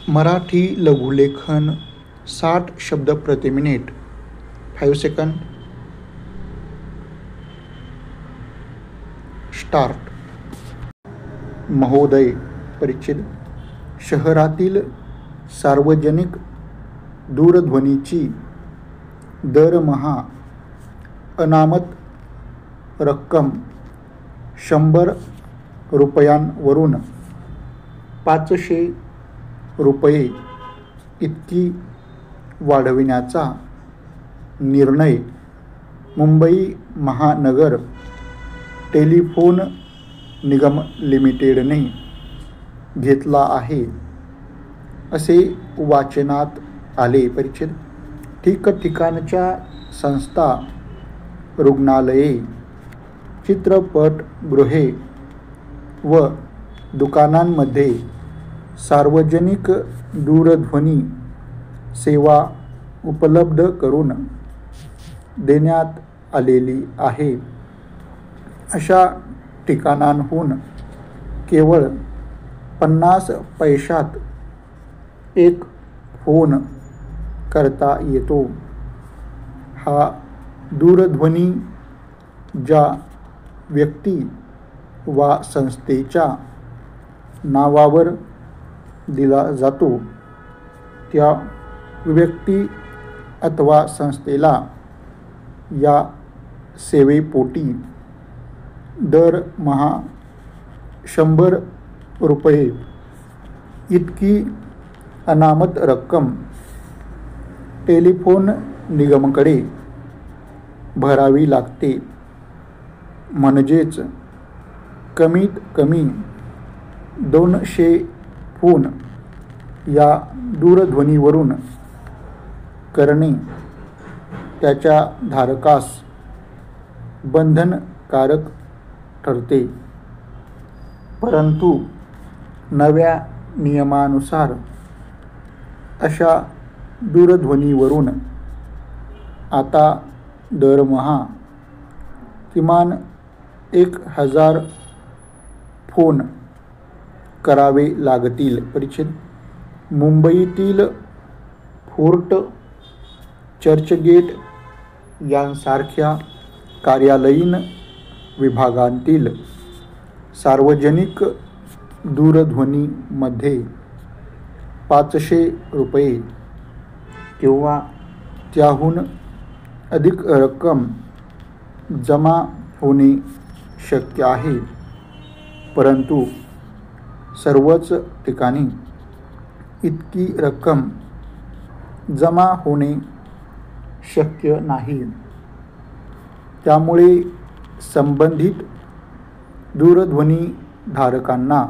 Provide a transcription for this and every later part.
मराठी लघुलेखन 60 शब्द प्रति minute 5 second start. महोदय परिच्छेद. शहरातील सार्वजनिक दूरध्वनीची दरमहा अनामत रक्कम 100 रुपयांवरून 500 रुपये इतकी वाढविण्याचा निर्णय मुंबई महानगर टेलिफोन निगम लिमिटेडने घेतला आहे, असे वाचनात आले. परिच्छेद. ठिकठिकाणच्या संस्था, रुग्णालये, चित्रपटगृहे व दुकानांमध्ये सार्वजनिक दूरध्वनी सेवा उपलब्ध करून देण्यात आलेली आहे. अशा ठिकाणांहून केवळ 50 पैशात एक फोन करता येतो. हा दूरध्वनी ज्या व्यक्ती वा संस्थेच्या नावावर दिला जातो त्या व्यक्ती अथवा संस्थेला या सेवेपोटी दरमहा 100 रुपये इतकी अनामत रक्कम टेलिफोन निगमकडे भरावी लागते. म्हणजेच कमीत कमी 200 फोन या दूरध्वनीवरून करणे त्याच्या धारकास बंधनकारक ठरते. परंतु नव्या नियमानुसार अशा दूरध्वनीवरून आता दरमहा किमान 1000 फोन करावे लागतील. परिच्छेद. मुंबईतील फोर्ट, चर्चगेट यांसारख्या कार्यालयीन विभागांतील सार्वजनिक दूरध्वनीमध्ये 500 रुपये किंवा त्याहून अधिक रक्कम जमा होणे शक्य आहे. परंतु सर्वच ठिकाणी इतकी रक्कम जमा होणे शक्य नाही. त्यामुळे संबंधित दूरध्वनी धारकांना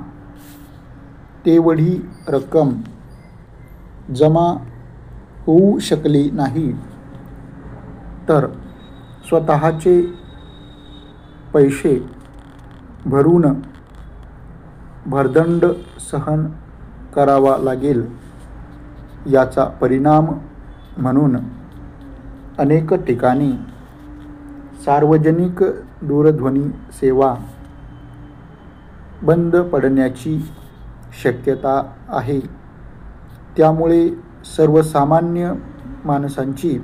तेवढी रक्कम जमा होऊ शकली नाही तर स्वतःचे पैसे भरून भर्दंड सहन करावा लागेल. याचा परिणाम म्हणून अनेक ठिकाणी सार्वजनिक दूरध्वनी सेवा बंद पडण्याची शक्यता आहे. त्यामुळे सर्वसामान्य माणसांची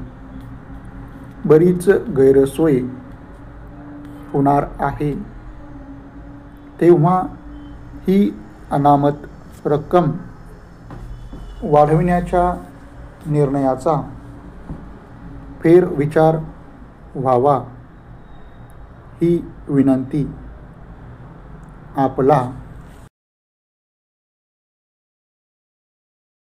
बरीच गैरसोय होणार आहे. तेव्हा ही अनामत रक्कम वाढविण्याच्या निर्णयाचा फेरविचार व्हावा ही विनंती आपला